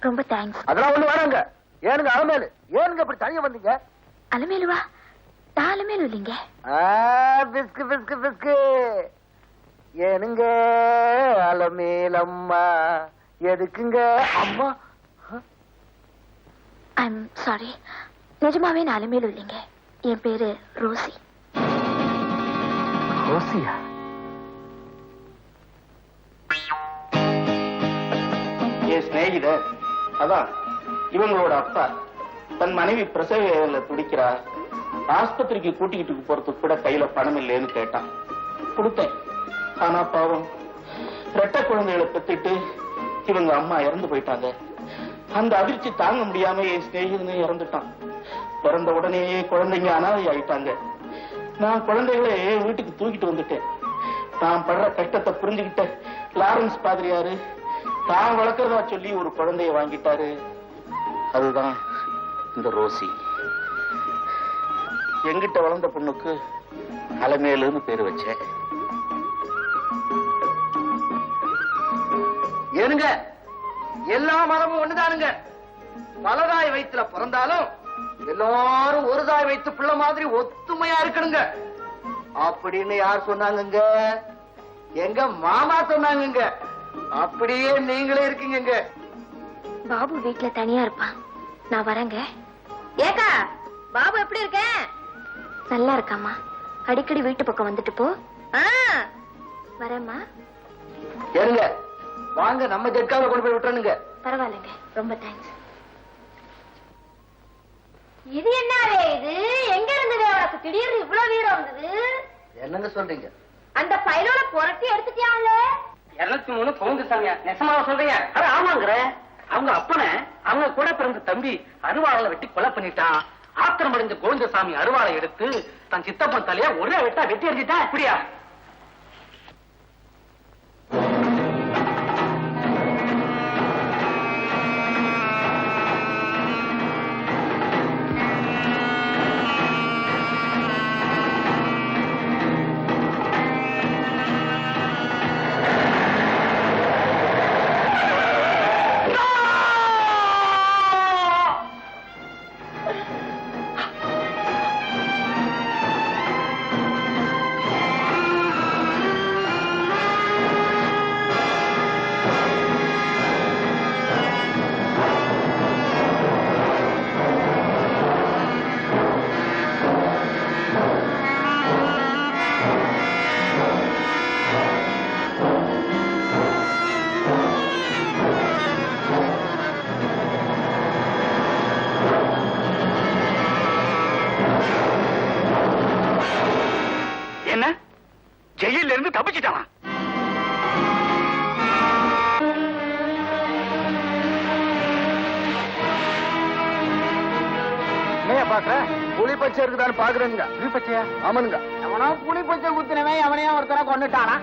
ரொம்ப தேங்க்ஸ். அதெல்லாம் ஒண்ணு வேணாங்க. ஏனுங்க அலமேலு, ஏனுங்க இப்படி தனியா வந்தீங்க? அலமேலுவா? நான் அலமேலு இல்லைங்க. பிஸ்கு பிஸ்கு பிஸ்கு. ஏனுங்க அலமேலம்மா, எதுக்குங்க அம்மா? ஐம் சாரி, நிஜமாவே நான் அலமேலு இல்லைங்க. என் பேரு ரோசி. ரோசியா? என் சிநேகிதர், அதான் இவங்களோட அப்பா, தன் மனைவி பிரசவ வேதனையில துடிக்கிறா, ஆஸ்பத்திரிக்கு கூட்டிக்கிட்டு போறதுக்கு கூட கையில பணம் இல்லைன்னு கேட்டான். கொடுத்தேன். ஆனா பாவம், ரெட்டை குழந்தைகளை பெற்றுட்டு இவங்க அம்மா இறந்து போயிட்டாங்க. அந்த அதிர்ச்சி தாங்க முடியாம என் சிநேகிதனே இறந்துட்டான். பிறந்த உடனே குழந்தைங்க அனாதை ஆயிட்டாங்க. நான் குழந்தைகளை வீட்டுக்கு தூக்கிட்டு வந்துட்டேன். நான் படுற கஷ்டத்தை புரிஞ்சுக்கிட்ட லாரன்ஸ் பாதிரியாரு தான் வளர்க்கறதா சொல்லி ஒரு குழந்தைய வாங்கிட்டாரு. அதுதான் இந்த ரோசி. எங்கிட்ட வளர்ந்த பொண்ணுக்கு அலமேலுன்னு பேரு வச்சேன். ஏனுங்க, எல்லா மரமும் ஒண்ணுதானுங்க. பலதாய் வயிற்றுல பிறந்தாலும் எல்லாரும் ஒரு தாய் வைத்து பிள்ளை மாதிரி ஒத்துமையா இருக்கணுங்க அப்படின்னு யார் சொன்னாங்க? எங்க மாமா சொன்னாங்க. அப்படியே நீங்களே இருக்கீங்க. பாபு வீட்டுல தனியா இருப்பான். நான் வரேங்க. ஏக்கா, பாபு எப்படி இருக்க? நல்லா இருக்காமா. அடிக்கடி வீட்டு பக்கம் வந்துட்டு போ. வரேம்மா. ஏனுங்க, வாங்க நம்ம ஜட்காவை கொண்டு போய் விட்டுறனுங்க. பரவாயில்லைங்க, ரொம்ப தேங்க்ஸ். இது என்னவே? இது எங்க இருந்தது? உனக்கு திடீர்னு இவ்வளவு வீரம் வந்தது? என்னங்க சொல்றீங்க? அந்த பையனோட புரட்டி எடுத்துட்டியாங்கள? 203 பவுண்டு சாமியா? நெசமாவா சொல்றீங்க? ஆமாங்கிற. அவங்க அப்பனை அவங்க கூட பிறந்த தம்பி அருவாளை வெட்டி கொலை பண்ணிட்டான். ஆத்திரம் அடைஞ்ச கோவிந்தசாமி அருவாளை எடுத்து தன் சித்தப்பன் தலையா ஒரே வெட்டா வெட்டி எறிஞ்சிட்டா. அப்படியா? ஜெயில இருந்து தப்பிச்சிட்டான். பாக்குற புலி பச்சை இருக்குதான்னு பாக்குறேங்க. புலி பச்சையா? ஆமானுங்க. அவனோ புலி பச்சை குத்தினவன் அவனையா ஒருத்தனை கொண்டுட்டானா.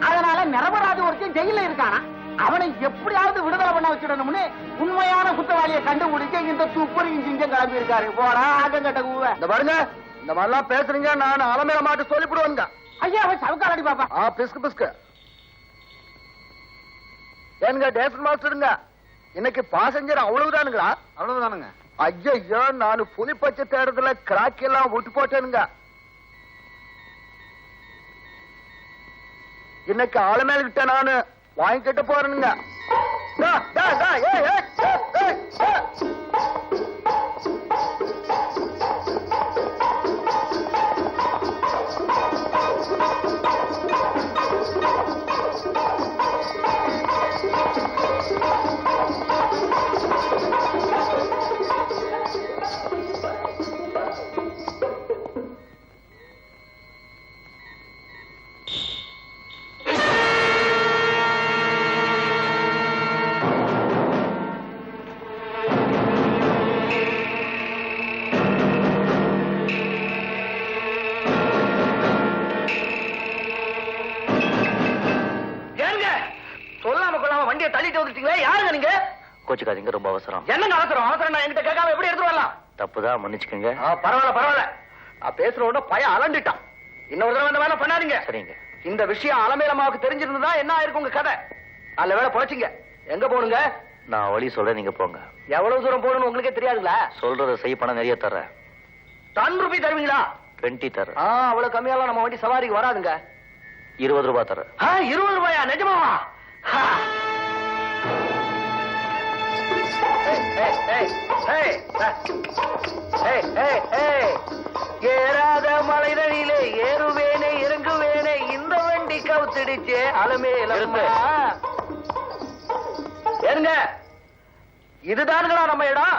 அதனால நிரபராதி ஒருத்தன் ஜெயில இருக்கானா. அவனை எப்படியாவது விடுதலை பண்ண வச்சிடணும்னு உண்மையான குற்றவாளியை கண்டுபிடிக்க இந்த துப்புரியும் சிங்கம் கிளம்பி இருக்காரு. போடா ஆகம் கட்ட கூவ. இந்த பாருங்க, இந்த மாதிரிலாம் பேசுறீங்க, நான் அலமேல மாட்டு சொல்லிவிடுவேங்க. ஐயா அவன் சவுக்காலடி பாப்பா. பிஸ்கு பிஸ்கு. ஏனுங்க டேசன் மாஸ்டருங்க, இன்னைக்கு பாசஞ்சர் அவ்வளவுதானுங்களா? அவ்வளவுதானுங்க. ஐயோ, நான் புலி பச்சை தேடுறதுல கிராக்கி எல்லாம் விட்டு போட்டேனுங்க. இன்னைக்கு அலமேல கிட்ட நானு வாங்கிக்கிட்டு போறேனுங்க. தள்ளிட்டு வந்துட்டீங்களே, யாருங்க நீங்க? கோச்சுக்காதீங்க, ரொம்ப அவசரம். என்னங்க அவசரம்? அவசரம் நான் என்கிட்ட கேட்காம எப்படி எடுத்து வரலாம்? தப்புதான், மன்னிச்சுக்கோங்க. பரவாயில்ல பரவாயில்ல. பேசுற உடனே பையன் அலண்டிட்டான். இன்னொரு தடவை இந்த வேலை பண்ணாதீங்க. சரிங்க. இந்த விஷயம் அலமேலம்மாவுக்கு தெரிஞ்சிருந்தா என்ன ஆயிருக்கும் உங்க கதை? நல்ல வேலை போச்சுங்க. எங்க போனுங்க? நான் வழி சொல்றேன், நீங்க போங்க. எவ்வளவு தூரம் போகணும்னு உங்களுக்கே தெரியாதுங்களா? சொல்றத செய், பணம் நிறைய தர்றேன். 10 ரூபாய் தருவீங்களா? 20 தர்றேன். அவ்வளவு கம்மியாலாம் நம்ம வண்டி சவாரிக்கு வராதுங்க. 20 ரூபாய் தர்றேன். 20 ரூபாயா? நிஜமாவா? ஏறாத மலைதனிலே ஏறுவேனே இறங்குவேனே இந்த வண்டி கவுத்திடுச்சே அலமே. ஏனுங்க, இதுதானுங்களா நம்ம இடம்?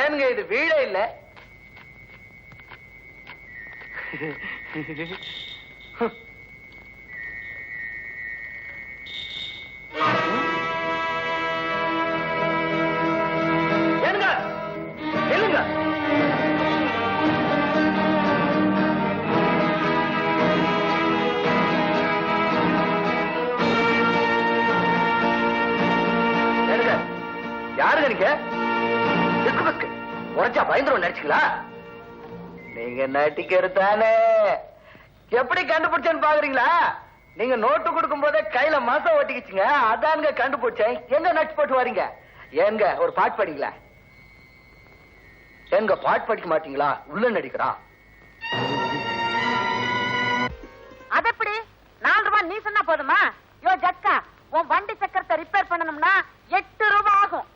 ஏனுங்க இது வீடே இல்ல. ஏனுங்க இல்லுங்க, ஏனுங்க யாருங்க நீங்க? பிஸ்கு பிஸ்கு உரைச்சா பயந்துரும் நினைச்சுங்களா? நீங்க நட்டிக்கிறதானே. எப்படி கண்டுபிடிச்சேன்னு பாக்குறீங்களா? நீங்க நோட்டு கொடுக்கும் போதே கையில மாசம் ஓட்டிக்கிச்சுங்க, அதானுங்க கண்டுபிடிச்சேன். எங்க நட்டு போட்டு வரீங்க? ஏங்க ஒரு பாட்டு படிங்களா? எங்க பாட்டு படிக்க மாட்டீங்களா? உள்ள நடிக்கிறான். அது எப்படி 4 ரூபாய் நீ சொன்னா போதுமா? யோ ஜக்கா, உன் வண்டி சக்கரத்தை ரிப்பேர் பண்ணணும்னா 8 ரூபாய் ஆகும்.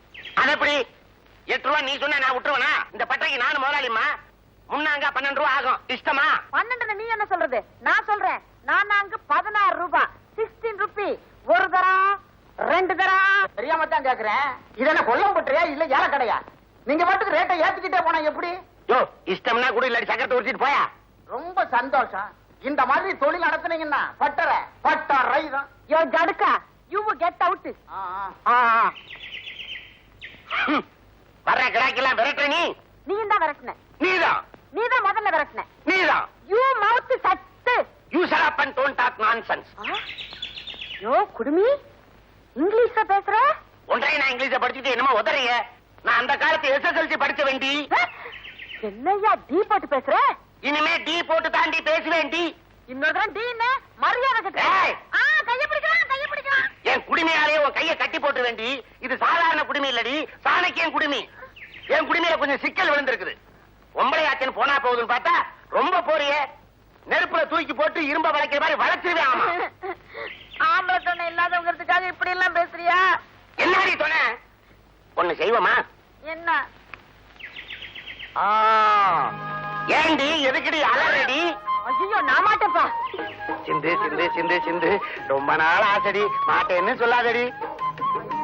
அது எப்படி 8 ரூபாய் நீ சொன்னா நான் விட்டுருவேனா? இந்த பட்டைக்கு நானும் முதலாளிமா. முன்னாங்க 12 ரூபாய் ஆகும். இஷ்டமா? 12 நீ என்ன சொல்றது? நான் சொல்றேன். நானாங்க 16 ரூபாய், 16 ரூபி. ஒரு தரம் 2 தரம். தெரியாம தான் கேக்குறேன். இது என்ன கொல்லம் பட்டுறியா இல்ல ஏல கடையா? நீங்க பாட்டுக்கு ரேட்டை ஏத்திக்கிட்டே போனா எப்படி? யோ இஷ்டம்னா கூட இல்லாட்டி சக்கரத்தை உரிச்சிட்டு போயா. ரொம்ப சந்தோஷம். இந்த மாதிரி தொழில் நடத்துனீங்கன்னா பட்டறை தான். யோ ஜடுக்கா, யூ கெட் அவுட். வர்ற கிராக்கெல்லாம் விரட்டுற நீ. நீ தான் விரட்டின. நீதான் நீதான் முதல்ல விரட்டின. நீதான். You mouth shut. You shut up and don't talk nonsense. யோ குடுமி, இங்கிலீஷ்ல பேசுற? ஒன்றைய நான் இங்கிலீஷ படிச்சுட்டு என்னமோ உதறிய. நான் அந்த காலத்து SSLC படிச்ச வேண்டி. என்னையா டீ போட்டு பேசுற? இனிமே டீ போட்டு தாண்டி பேச வேண்டி. இன்னொரு தரம் டீ என்ன மரியாதை கட்டு. ஏய். கைய பிடிக்கலாம், கைய பிடிக்கலாம். என் குடிமையாலே உன் கையை கட்டி போட்டு வேண்டி. இது சாதாரண குடிமை இல்லடி, சாணக்கியன் குடிமை. என் குடிமையில கொஞ்சம் சிக்கல் விழுந்திருக்குது. ஒம்பளையாச்சுன்னு போனா போகுதுன்னு பார்த்தா ரொம்ப போறியே. நெருப்புல தூக்கி போட்டு இரும்ப வளைக்கிற மாதிரி வளைச்சிருவே. ஆமா, ஆம்பளை தொண்டை இல்லாதவங்கிறதுக்காக இப்படி எல்லாம் பேசுறியா? என்னடி சொன்ன? ஒண்ணு செய்வோமா? என்ன? ஏண்டி எதுக்குடி அலறடி? ஐயோ நான் மாட்டேப்பா. சிந்து சிந்து சிந்து சிந்து ரொம்ப நாள் ஆசடி, மாட்டேன்னு சொல்லாதடி.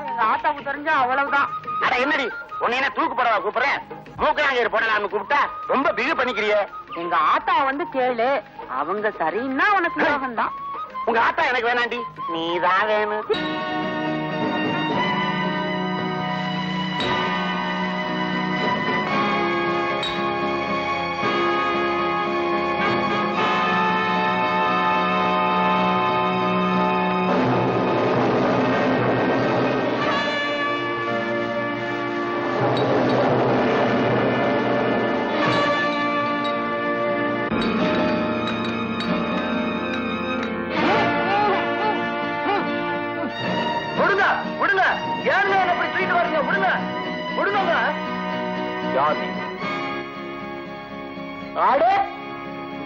எங்க ஆத்தாவுக்கு தெரிஞ்சா அவ்வளவுதான். அட என்னடி உன்னை என்ன தூக்கு போடவா கூப்பிடுறேன்? மூக்கலாங்கயிறு போடலாம்னு கூப்பிட்டா ரொம்ப பிகு பண்ணிக்கிறிய. எங்க ஆத்தா வந்து கேளு, அவங்க சரின்னா உனக்கு யோகம் தான். உங்க ஆத்தா எனக்கு வேணாண்டி, நீதான் வேணும்.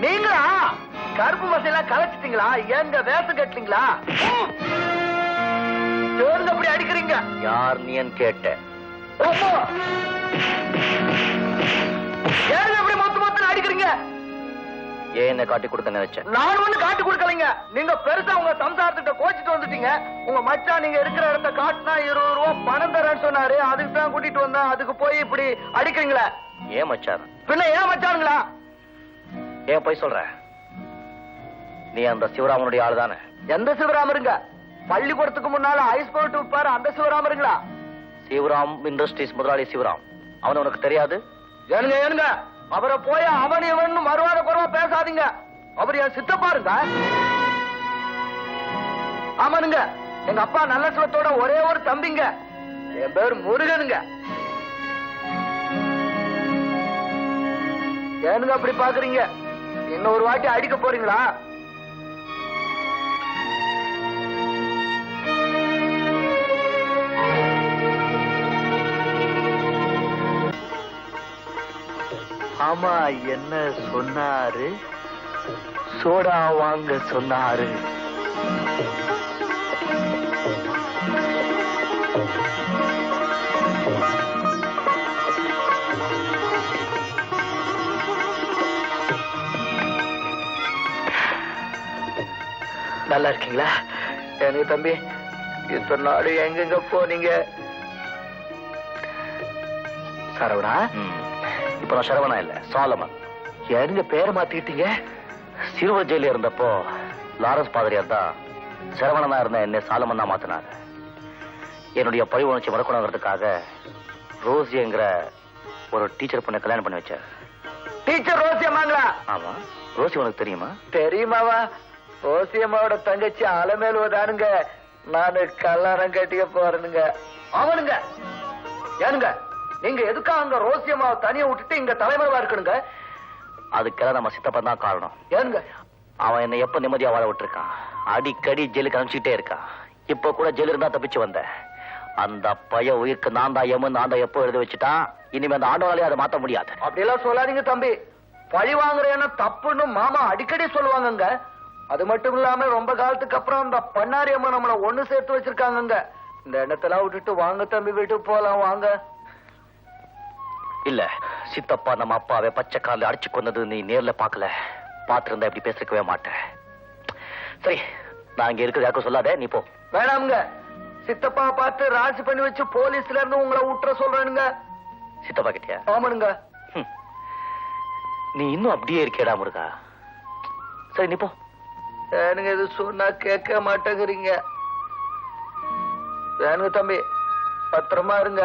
நீங்களா கருப்பு மசையெல்லாம் கலைச்சிட்டீங்களா? எங்க வேஷம் கட்டுறீங்களா? சேர்ந்து அப்படி அடிக்கிறீங்க. யார் நீன்னு கேட்ட? ஏன் அப்படி மொத்தம் அடிக்கிறீங்க? ஏன் என்ன காட்டி கொடுக்க நினைச்சேன்? நான் ஒண்ணு காட்டி கொடுக்கலைங்க. நீங்க பெருசா உங்க சம்சாரத்திட்ட கோச்சிட்டு வந்துட்டீங்க. உங்க மச்சான் நீங்க இருக்கிற இடத்த காட்டினா 20 ரூபாய் பணம் தரேன்னு சொன்னாரு. அதுக்கு தான் கூட்டிட்டு வந்தேன். அதுக்கு போய் இப்படி அடிக்கிறீங்களா? ஏன் மச்சான்? பின்ன ஏன் மச்சானுங்களா? ஏன் போய் சொல்ற? நீ அந்த சிவராமனுடைய ஆளு தானே? எந்த சிவராமருங்க? பள்ளிக்கூடத்துக்கு முன்னால ஐஸ் போட்டு விப்பாரு அந்த சிவராமருங்களா? சிவராம் இண்டஸ்ட்ரீஸ் முதலாளி சிவராம். அவன் உனக்கு தெரியாது? ஏனுங்க ஏனுங்க, அவரை போய் அவன் இவன் மறுவாத குறவா பேசாதீங்க. அவர் என் சித்தப்பாருங்க. ஆமானுங்க, எங்க அப்பா நல்ல சிவத்தோட ஒரே ஒரு தம்பிங்க. என் பேர் முருகனுங்க. ஏனுங்க அப்படி பாக்குறீங்க? இன்னொரு வாட்டி அடிக்க போறீங்களா? ஆமா, என்ன சொன்னாரு? சோடா வாங்க சொன்னாரு. நல்லா இருக்கீங்களா? எனக்கு தம்பி, இத்தனை நாடு எங்கெங்க போனீங்க? சரவணா? இப்ப நான் சரவணா இல்ல, சாலமன். எங்க பேரை மாத்திட்டீங்க? சிறுவர் ஜெயில இருந்தப்போ லாரன்ஸ் பாதிரியார் தான் சரவணனா இருந்த என்ன சாலமன் தான் மாத்தினாரு. என்னுடைய பழி உணர்ச்சி மறக்கணுங்கிறதுக்காக ரோசிங்கிற ஒரு டீச்சர் பொண்ணை கல்யாணம் பண்ணி வச்சார். டீச்சர் ரோசியம்மாங்களா? ஆமா. ரோசி உனக்கு தெரியுமா? தெரியுமாவா? ரோசியம்மாவோட தங்கச்சி அலமேலுவதானுங்க நானு கல்யாணம் கட்டிக்க போறேனுங்க. அவனுங்க ஏனுங்க நீங்க எதுக்கா அங்க ரோசியம்மாவை தனியா விட்டுட்டு இங்க தலைமறைவா இருக்கணுங்க? அதுக்கெல்லாம் நம்ம சித்தப்பன் தான் காரணம். ஏனுங்க அவன் என்னை எப்ப நிம்மதியா வாழ விட்டுருக்கான். அடிக்கடி ஜெயிலுக்கு அனுப்பிச்சுட்டே இருக்கான். இப்ப கூட ஜெயில இருந்தா தப்பிச்சு வந்தேன். அந்த பைய உயிருக்கு நான் தான் எம்மு நான் தான் எப்போ எழுதி வச்சுட்டான். இனிமே அந்த ஆண்டவனாலே அதை மாத்த முடியாது. அப்படியெல்லாம் சொல்லாதீங்க தம்பி. பழி வாங்குற எண்ணம் தப்புன்னு மாமா அடிக்கடி சொல்லுவாங்கங்க. அது மட்டும் இல்லாம ரொம்ப காலத்துக்கு அப்புறம் அந்த பண்ணாரி அம்மா நம்மள ஒண்ணு சேர்த்து வச்சிருக்காங்க. இந்த எண்ணத்தெல்லாம் விட்டுட்டு வாங்க தம்பி, வீட்டுக்கு போலாம் வாங்க. இல்ல சித்தப்பா நம்ம அப்பாவை பச்சை கால அடிச்சு கொண்டது நீ நேர்ல பாக்கல. பாத்திருந்தா இப்படி பேசிருக்கவே மாட்டேன். சரி, நான் இங்க இருக்கிறது யாருக்கும் சொல்லாதே, நீ போ. வேணாமுங்க, சித்தப்பா பார்த்து ராஜ் பண்ணி வச்சு போலீஸ்ல இருந்து உங்களை விட்டுற சொல்றேனுங்க. சித்தப்பா கிட்டியா? ஆமானுங்க. நீ இன்னும் அப்படியே இருக்கேடா முருகா. சரி நீ போ. எனக்கு எது சொன்னா கேட்க மாட்டேங்கிறீங்க. வேணுங்க தம்பி, பத்திரமா இருங்க.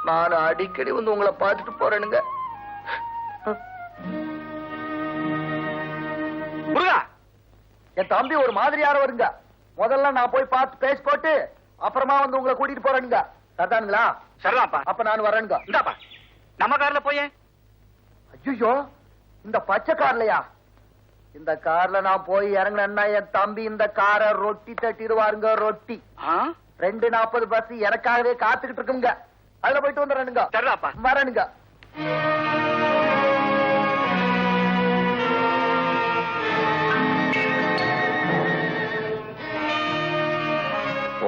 நான் அடிக்கடி வந்து உங்களை பார்த்துட்டு போறேனுங்க. முருகா, என் தம்பி ஒரு மாதிரியான வருங்க. முதல்ல நான் போய் பார்த்து பேசி போட்டு அப்புறமா வந்து உங்களை கூட்டிட்டு போறேனுங்க. சரிதானுங்களா? சரிதாப்பா. அப்ப நான் வரேனுங்க. இந்தாப்பா, நம்ம கார்ல போயே. ஐயோ, இந்த பச்சை கார்லயா? இந்த கார்ல நான் போய் இறங்கினா என் தம்பி இந்த காரை ரொட்டி தட்டிடுவாருங்க. ரொட்டி 2:40 பஸ் எனக்காகவே காத்துக்கிட்டு இருக்குங்க. அதுல போயிட்டு வந்துடுறேனுங்க. சரிதாப்பா, வரேனுங்க.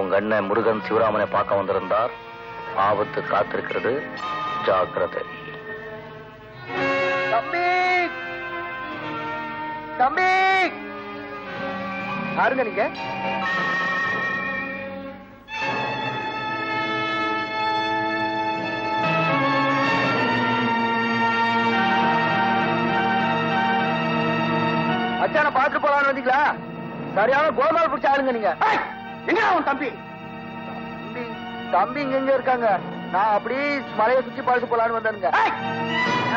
உங்க அண்ணன் முருகன் சிவராமனை பார்க்க வந்திருந்தார். ஆபத்து காத்திருக்கிறது, ஜாக்கிரதை. தம்பி தம்பி, யாருங்க நீங்க? அச்சான பாத்துட்டு போலான்னு வந்தீங்களா? சரியான கோமால் பிடிச்ச ஆளுங்க நீங்க. எங்க அவன் தம்பி? தம்பி இங்க இருக்காங்க. நான் அப்படியே மலையை சுத்தி பார்த்து போலான்னு வந்தேனுங்க.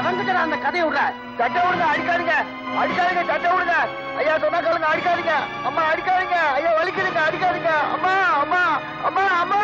அவங்கிட்ட அந்த கதையை விடுற. சட்டை விடுங்க, அடிக்காதீங்க அடிக்காதீங்க, சட்டை விடுங்க. ஐயா சொன்னா கேளுங்க, அடிக்காதீங்க. அம்மா அடிக்காதீங்க. ஐயா வலிக்குதுங்க, அடிக்காதீங்க. அம்மா அம்மா அம்மா அம்மா.